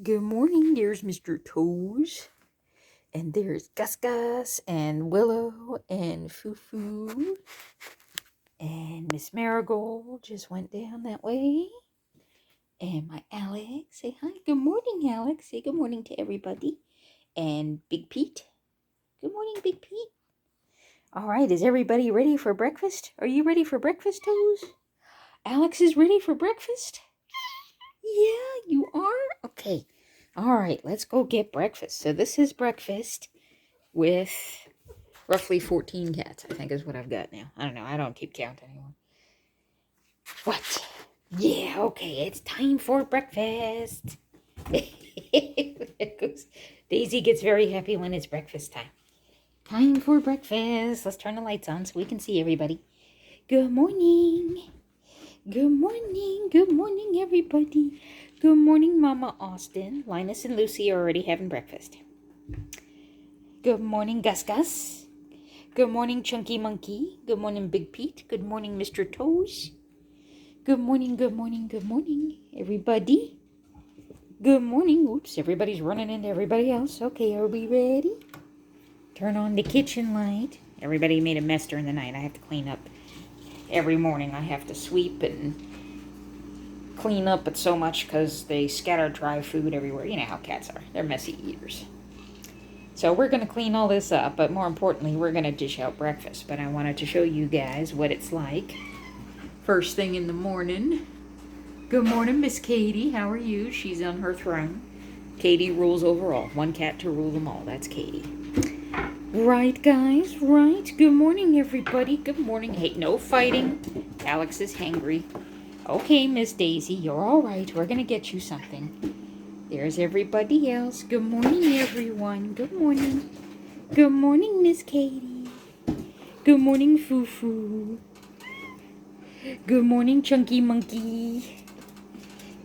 Good morning, there's Mr. Toes, and there's Gus Gus, and Willow, and Foo, and Miss Marigold just went down that way, and my Alex, say hi, good morning, Alex, say good morning to everybody, and Big Pete, good morning, Big Pete. All right, is everybody ready for breakfast? Are you ready for breakfast, Toes? Alex is ready for breakfast? Yeah, you are? Okay. All right, let's go get breakfast. So this is breakfast with roughly 14 cats, I think is what I've got now. I don't know. I don't keep count anymore. What? Yeah, okay. It's time for breakfast. There goes. Daisy gets very happy when it's breakfast time. Time for breakfast. Let's turn the lights on so we can see everybody. Good morning. Good morning. Good morning, everybody. Good morning, Mama Austin. Linus and Lucy are already having breakfast. Good morning, Gus Gus. Good morning, Chunky Monkey. Good morning, Big Pete. Good morning, Mr. Toes. Good morning, good morning, good morning, everybody. Good morning. Oops, everybody's running into everybody else. Okay, are we ready? Turn on the kitchen light. Everybody made a mess during the night. I have to clean up. Every morning I have to sweep and clean up it so much because they scatter dry food everywhere. You know how cats are. They're messy eaters. So we're going to clean all this up, but more importantly, we're going to dish out breakfast. But I wanted to show you guys what it's like first thing in the morning. Good morning, Miss Katie. How are you? She's on her throne. Katie rules over all. One cat to rule them all. That's Katie. Right, guys? Right. Good morning, everybody. Good morning. Hey, no fighting. Alex is hangry. Okay, Miss Daisy, you're all right. We're going to get you something. There's everybody else. Good morning, everyone. Good morning. Good morning, Miss Katie. Good morning, Foo. Good morning, Chunky Monkey.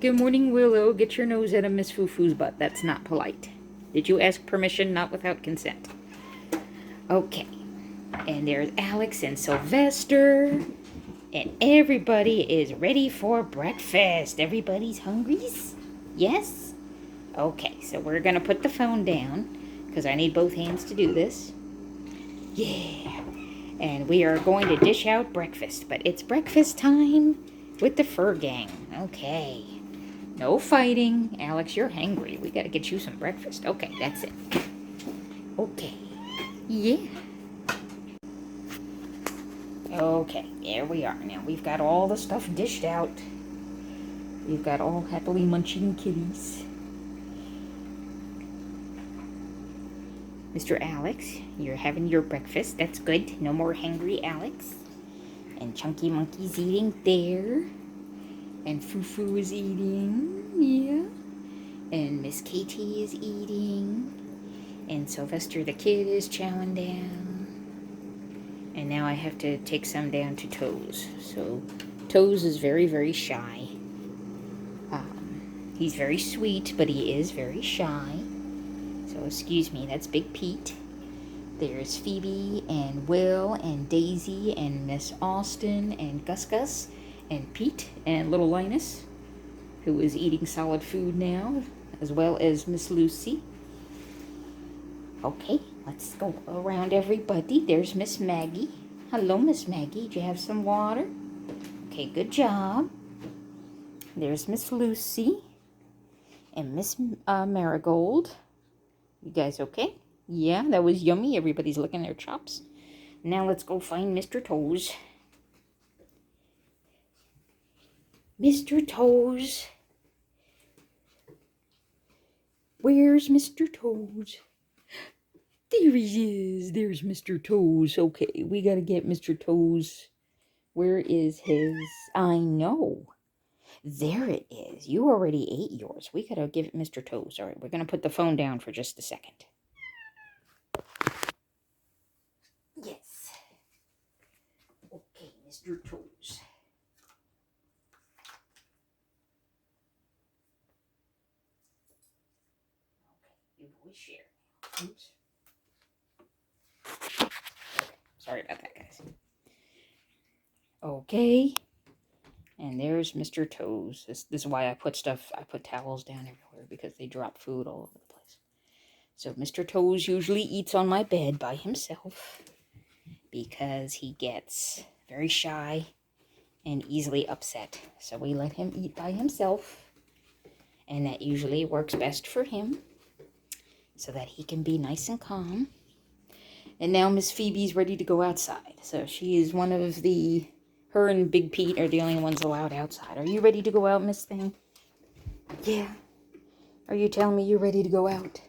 Good morning, Willow. Get your nose out of Miss Foo-Foo's butt. That's not polite. Did you ask permission? Not without consent. Okay. And there's Alex and Sylvester. And everybody is ready for breakfast. Everybody's hungry? Yes? Okay, so we're going to put the phone down because I need both hands to do this. Yeah. And we are going to dish out breakfast. But it's breakfast time with the fur gang. Okay. No fighting. Alex, you're hangry. We got to get you some breakfast. Okay, that's it. Okay. Yeah. Okay, there we are. Now we've got all the stuff dished out. We've got all happily munching kitties. Mr. Alex, you're having your breakfast. That's good. No more hangry Alex. And Chunky Monkey's eating there. And Foo is eating. Yeah. And Miss Katie is eating. And Sylvester the kid is chowing down. And now I have to take some down to Toes. So Toes is very, very shy. He's very sweet, but he is very shy. So excuse me, that's Big Pete. There's Phoebe and Will and Daisy and Miss Austin and Gus and Pete and little Linus, who is eating solid food now, as well as Miss Lucy. Okay, let's go around everybody. There's Miss Maggie. Hello, Miss Maggie. Did you have some water? Okay, good job. There's Miss Lucy and Miss Marigold. You guys okay? Yeah, that was yummy. Everybody's licking their chops. Now let's go find Mr. Toes. Mr. Toes. Where's Mr. Toes? There he is. There's Mr. Toes. Okay, we gotta get Mr. Toes. Where is his? I know. There it is. You already ate yours. We gotta give it Mr. Toes. All right, we're gonna put the phone down for just a second. Yes. Okay, Mr. Toes. Okay, you boys share. Oops. Okay, sorry about that, guys. Okay. And there's Mr. Toes. This is why I put towels down everywhere, because they drop food all over the place. So Mr. Toes usually eats on my bed by himself because he gets very shy and easily upset. So we let him eat by himself, and that usually works best for him so that he can be nice and calm. And now Miss Phoebe's ready to go outside. So she is one of her and Big Pete are the only ones allowed outside. Are you ready to go out, Miss Thing? Yeah. Are you telling me you're ready to go out?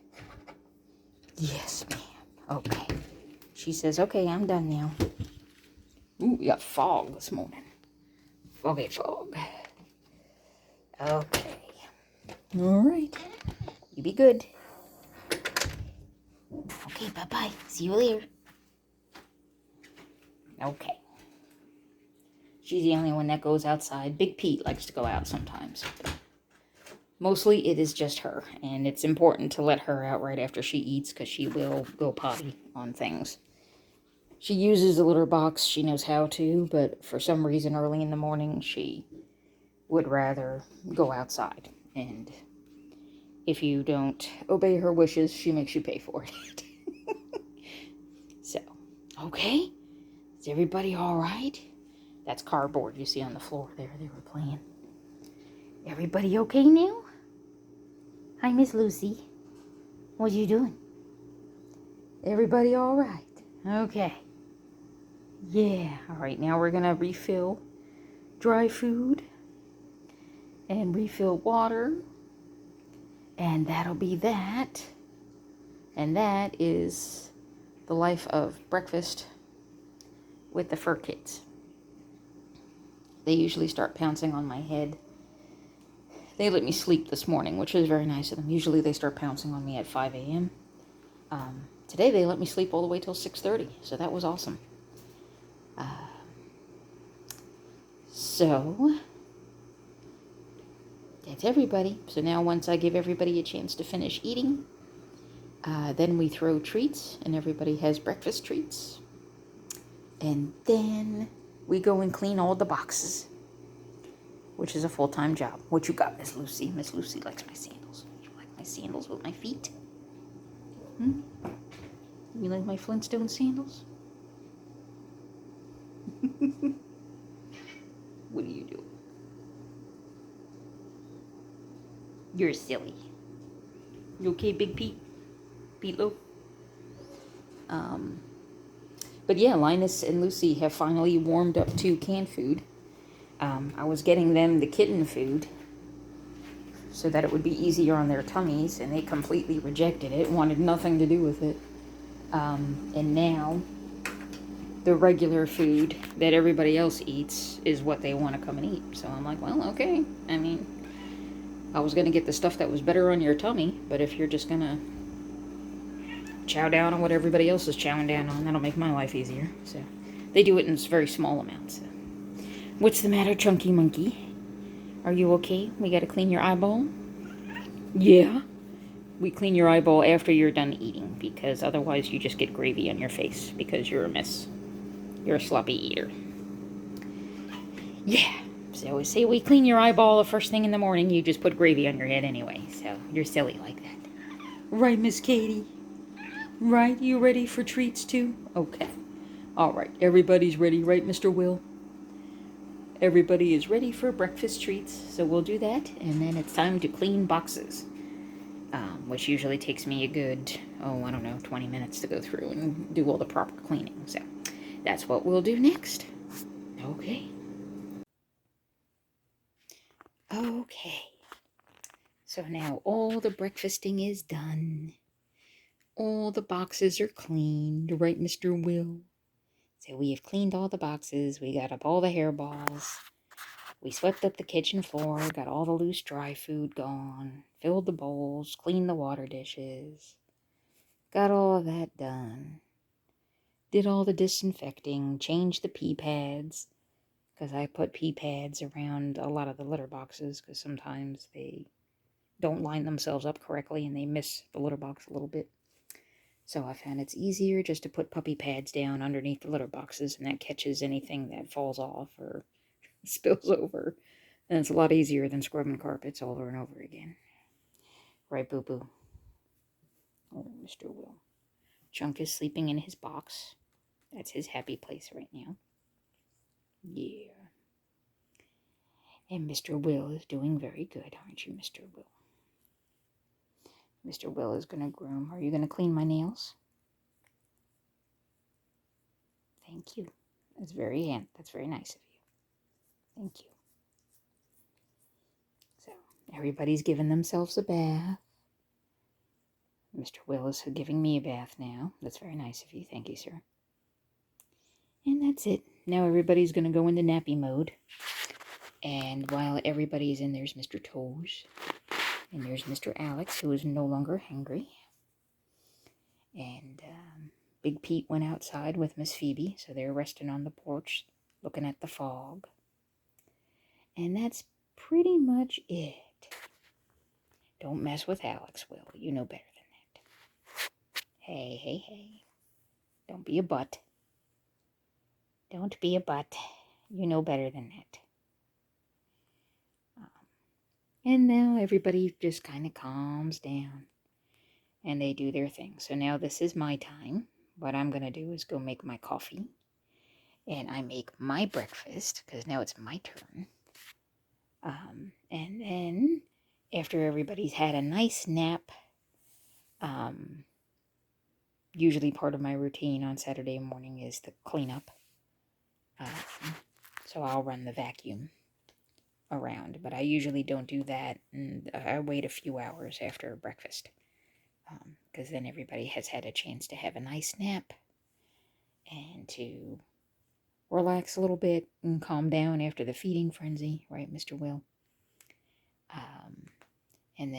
Yes, ma'am. Okay. She says, okay, I'm done now. Ooh, we got fog this morning. Foggy fog. Okay. All right. You be good. Okay, bye-bye. See you later. Okay. She's the only one that goes outside. Big Pete likes to go out sometimes. Mostly it is just her, and it's important to let her out right after she eats because she will go potty on things. She uses the litter box, she knows how to, but for some reason early in the morning she would rather go outside. And if you don't obey her wishes, she makes you pay for it. So, okay. Is everybody all right? That's cardboard you see on the floor there. They were playing. Everybody okay now? Hi, Miss Lucy. What you doing? Everybody all right? Okay. Yeah. All right, now we're going to refill dry food and refill water. And that'll be that. And that is the life of breakfast with the fur kids. They usually start pouncing on my head. They let me sleep this morning, which was very nice of them. Usually they start pouncing on me at 5 a.m. Today they let me sleep all the way till 6:30, so that was awesome. So that's everybody. So now once I give everybody a chance to finish eating, then we throw treats, and everybody has breakfast treats. And then we go and clean all the boxes, which is a full-time job. What you got, Miss Lucy? Miss Lucy likes my sandals. You like my sandals with my feet? You like my Flintstone sandals? What are you doing? You're silly. You okay, Big Pete? Pete-lo? But yeah, Linus and Lucy have finally warmed up to canned food. I was getting them the kitten food so that it would be easier on their tummies, and they completely rejected it, wanted nothing to do with it. And now the regular food that everybody else eats is what they want to come and eat. So I'm like, well, okay. I mean, I was going to get the stuff that was better on your tummy, but if you're just going to chow down on what everybody else is chowing down on, that'll make my life easier. So they do it in very small amounts. So. What's the matter, Chunky Monkey? Are you okay? We got to clean your eyeball? Yeah. We clean your eyeball after you're done eating, because otherwise you just get gravy on your face because you're a mess. You're a sloppy eater. Yeah. So say we clean your eyeball the first thing in the morning, you just put gravy on your head anyway. So you're silly like that. Right, Miss Katie? Right? You ready for treats too? Okay. All right. Everybody's ready, right, Mr. Will? Everybody is ready for breakfast treats, so we'll do that, and then it's time to clean boxes, which usually takes me a good, 20 minutes to go through and do all the proper cleaning. So that's what we'll do next. Okay. Okay. So now all the breakfasting is done. All the boxes are cleaned, right, Mr. Will? So we have cleaned all the boxes. We got up all the hairballs. We swept up the kitchen floor, got all the loose dry food gone, filled the bowls, cleaned the water dishes. Got all of that done. Did all the disinfecting, changed the pee pads, because I put pee pads around a lot of the litter boxes, because sometimes they don't line themselves up correctly and they miss the litter box a little bit. So I found it's easier just to put puppy pads down underneath the litter boxes, and that catches anything that falls off or spills over. And it's a lot easier than scrubbing carpets over and over again. Right, boo-boo? Oh, Mr. Will. Chunk is sleeping in his box. That's his happy place right now. Yeah. And Mr. Will is doing very good, aren't you, Mr. Will? Mr. Will is going to groom. Are you going to clean my nails? Thank you. That's very nice of you. Thank you. So, everybody's giving themselves a bath. Mr. Will is giving me a bath now. That's very nice of you. Thank you, sir. And that's it. Now everybody's going to go into nappy mode. And while everybody's in, there's Mr. Toes. And there's Mr. Alex, who is no longer hungry. And Big Pete went outside with Miss Phoebe, so they're resting on the porch, looking at the fog. And that's pretty much it. Don't mess with Alex, Will. You know better than that. Hey, hey, hey. Don't be a butt. Don't be a butt. You know better than that. And now everybody just kind of calms down. And they do their thing. So now this is my time. What I'm going to do is go make my coffee. And I make my breakfast, because now it's my turn. And then, after everybody's had a nice nap, usually part of my routine on Saturday morning is the cleanup. So I'll run the vacuum around, but I usually don't do that, and I wait a few hours after breakfast, because then everybody has had a chance to have a nice nap and to relax a little bit and calm down after the feeding frenzy, right, Mr. Will? And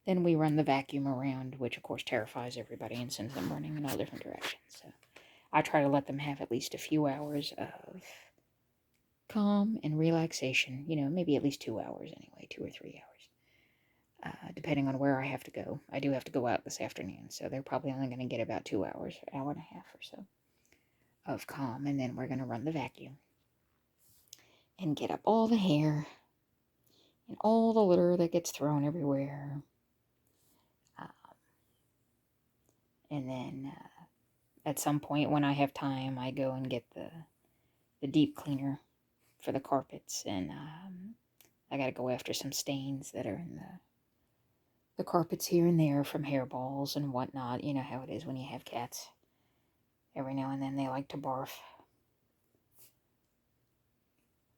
then we run the vacuum around, which of course terrifies everybody and sends them running in all different directions. So I try to let them have at least a few hours of calm and relaxation. Maybe at least 2 hours anyway, 2 or 3 hours, depending on where I have to go. I do have to go out this afternoon, so they're probably only going to get about 2 hours, hour and a half or so of calm, and then we're going to run the vacuum and get up all the hair and all the litter that gets thrown everywhere. And then at some point when I have time, I go and get the deep cleaner for the carpets, and I got to go after some stains that are in the carpets here and there from hairballs and whatnot. You know how it is when you have cats. Every now and then they like to barf.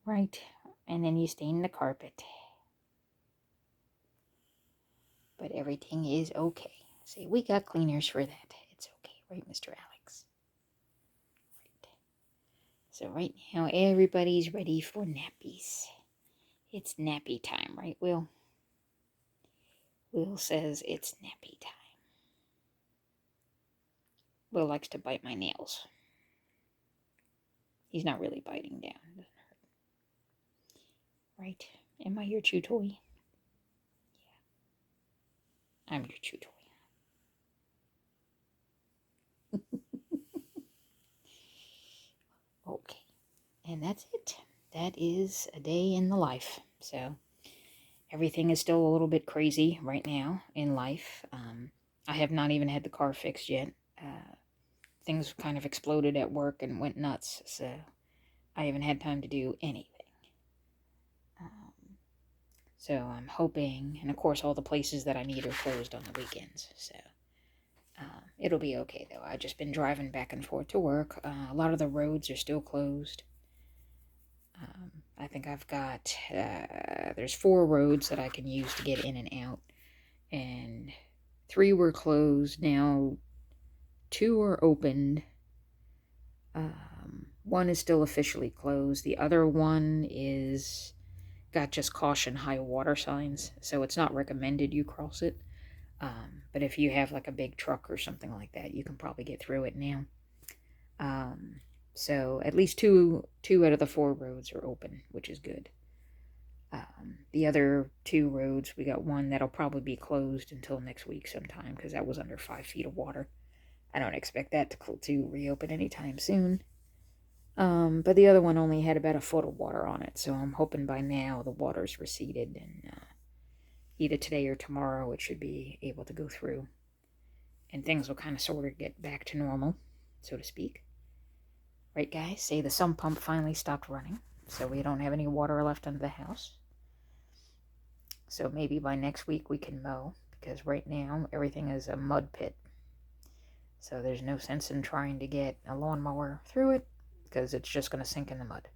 Right? And then you stain the carpet. But everything is okay. See, we got cleaners for that. It's okay, right, Mr. Alex? Right. So right now, everybody's ready for nappies. It's nappy time, right, Will? Will says it's nappy time. Will likes to bite my nails. He's not really biting down. It doesn't hurt. Right? Am I your chew toy? Yeah. I'm your chew toy. Okay. And that's it. That is a day in the life. So everything is still a little bit crazy right now in life. I have not even had the car fixed yet. Things kind of exploded at work and went nuts. So I haven't had time to do anything. So I'm hoping, and of course all the places that I need are closed on the weekends. So it'll be okay though. I've just been driving back and forth to work. A lot of the roads are still closed. I think I've got, there's 4 roads that I can use to get in and out. And 3 were closed. Now 2 are opened. 1 is still officially closed. The other one is got just caution high water signs. So it's not recommended you cross it. But if you have like a big truck or something like that, you can probably get through it now. So at least two out of the 4 roads are open, which is good. The other 2 roads, we got one that'll probably be closed until next week sometime, because that was under 5 feet of water. I don't expect that to reopen anytime soon. But the other one only had about a foot of water on it, so I'm hoping by now the water's receded, and either today or tomorrow it should be able to go through, and things will kind of sort of get back to normal, so to speak. Right, guys? Say the sump pump finally stopped running, so we don't have any water left under the house. So maybe by next week we can mow, because right now everything is a mud pit. So there's no sense in trying to get a lawnmower through it, because it's just going to sink in the mud.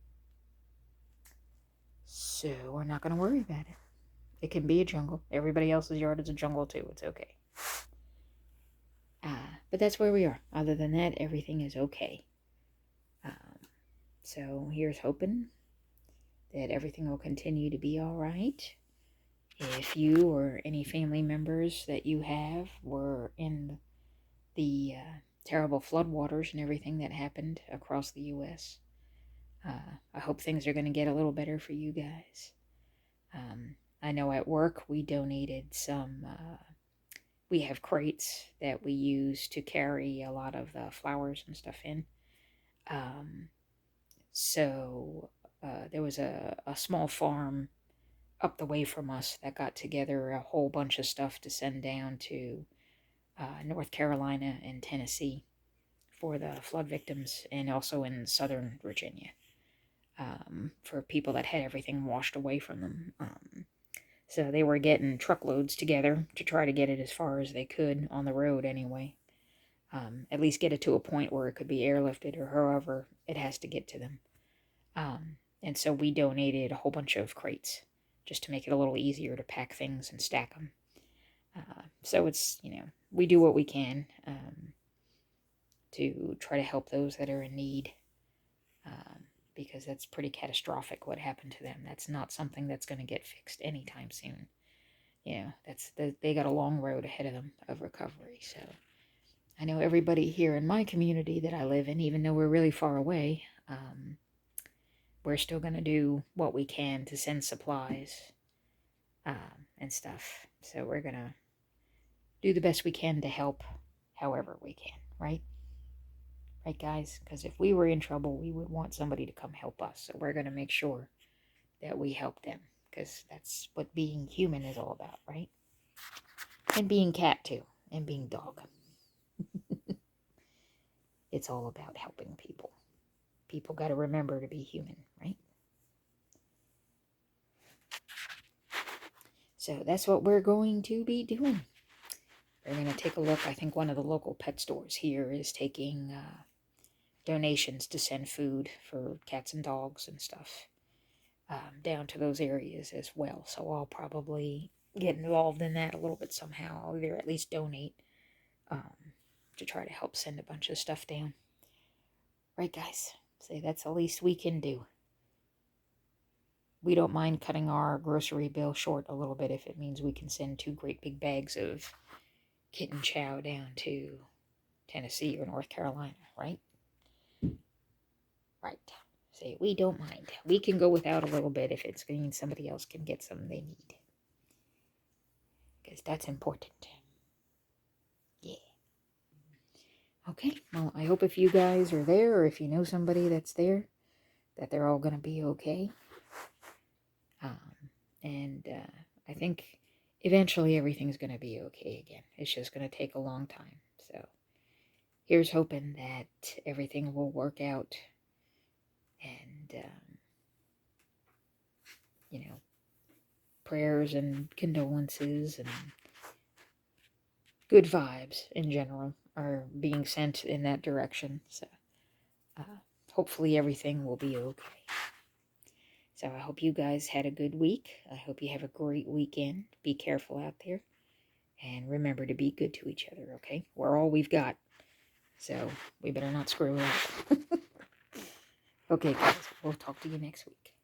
So we're not going to worry about it. It can be a jungle. Everybody else's yard is a jungle too. It's okay. But that's where we are. Other than that, everything is okay. So here's hoping that everything will continue to be all right. If you or any family members that you have were in the terrible floodwaters and everything that happened across the U.S., I hope things are going to get a little better for you guys. I know at work we donated some, we have crates that we use to carry a lot of the flowers and stuff in. So there was a small farm up the way from us that got together a whole bunch of stuff to send down to North Carolina and Tennessee for the flood victims, and also in southern Virginia for people that had everything washed away from them. So they were getting truckloads together to try to get it as far as they could on the road anyway. At least get it to a point where it could be airlifted, or however it has to get to them. And so we donated a whole bunch of crates just to make it a little easier to pack things and stack them. So it's, we do what we can to try to help those that are in need, because that's pretty catastrophic what happened to them. That's not something that's going to get fixed anytime soon. They got a long road ahead of them of recovery. So I know everybody here in my community that I live in, even though we're really far away, we're still going to do what we can to send supplies and stuff. So we're going to do the best we can to help however we can, right? Right, guys? Because if we were in trouble, we would want somebody to come help us. So we're going to make sure that we help them, because that's what being human is all about, right? And being cat, too. And being dog. It's all about helping people. People got to remember to be human, right? So that's what we're going to be doing. We're going to take a look. I think one of the local pet stores here is taking donations to send food for cats and dogs and stuff down to those areas as well. So I'll probably get involved in that a little bit somehow. I'll either at least donate to try to help send a bunch of stuff down. Right, guys? Say that's the least we can do. We don't mind cutting our grocery bill short a little bit if it means we can send 2 great big bags of kitten chow down to Tennessee or North Carolina, right? Right. Say, we don't mind. We can go without a little bit if it's means somebody else can get something they need. Because that's important. Yeah. Okay, well, I hope if you guys are there, or if you know somebody that's there, that they're all going to be okay. And I think eventually everything's going to be okay again. It's just going to take a long time. So here's hoping that everything will work out, and, prayers and condolences and good vibes in general are being sent in that direction. So hopefully everything will be okay. So I hope you guys had a good week. I hope you have a great weekend. Be careful out there. And remember to be good to each other, okay? We're all we've got. So we better not screw it up. Okay, guys. We'll talk to you next week.